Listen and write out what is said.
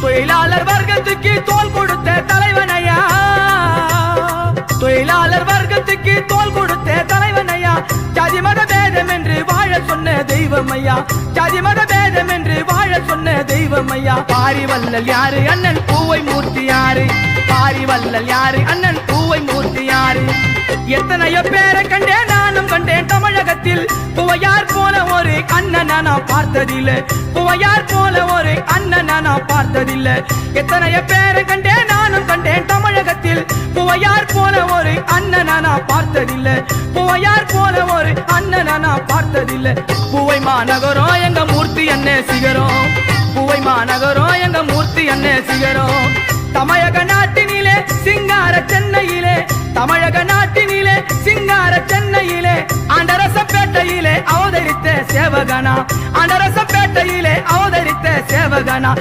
தொழிலாளர் வர்க்கத்துக்கு தோல் கொடுத்த தலைவனையா, தொழிலாளர் வர்க்கத்துக்கு தோல் கொடுத்த தலைவனையா, ஜாதி மத பேதம் என்று வாழ சொன்ன தெய்வம் ஐயா, ஜாதி மத பேதம் என்று வாழ சொன்ன தெய்வம் ஐயா. பாரிவள்ளல் யாரு அண்ணன் பூவை மூர்த்தி யாரு, பாரிவள்ளல் யாரு அண்ணன் பூவை மூர்த்தி யாரு. எத்தனையோ பேரை கண்டேன் நானும் கண்டேன் தமிழகத்தில், பூவையார் போல ஒரு அண்ணன் நான் பார்த்ததில்லை, பூவையார் போல ஒரு அண்ணன் நான் பார்த்ததில்லை. எத்தனையோ பேரை கண்டேன் நானும் கண்டேன் தமிழகத்தில், பூவையார் போல ஒரு அண்ணன் நான் பார்த்ததில்லை, பூவையார் போல ஒரு அண்ணன் நான் பார்த்ததில்லை. பூவை மாநகரம் எங்க மூர்த்தி அண்ணே சிகரம், பூவை மாநகரம் எங்க மூர்த்தி அண்ணே சிகரம். தமிழக நாட்டினிலே சிங்கார சென்னையிலே, தமிழக நாட்டினிலே சிங்கார சென்னையிலே, ஆண்டரசப்பேட்டையிலே அவதரித்த சேவகனா, ஆண்டரசப்பேட்டையிலே அவதரித்த சேவகனா.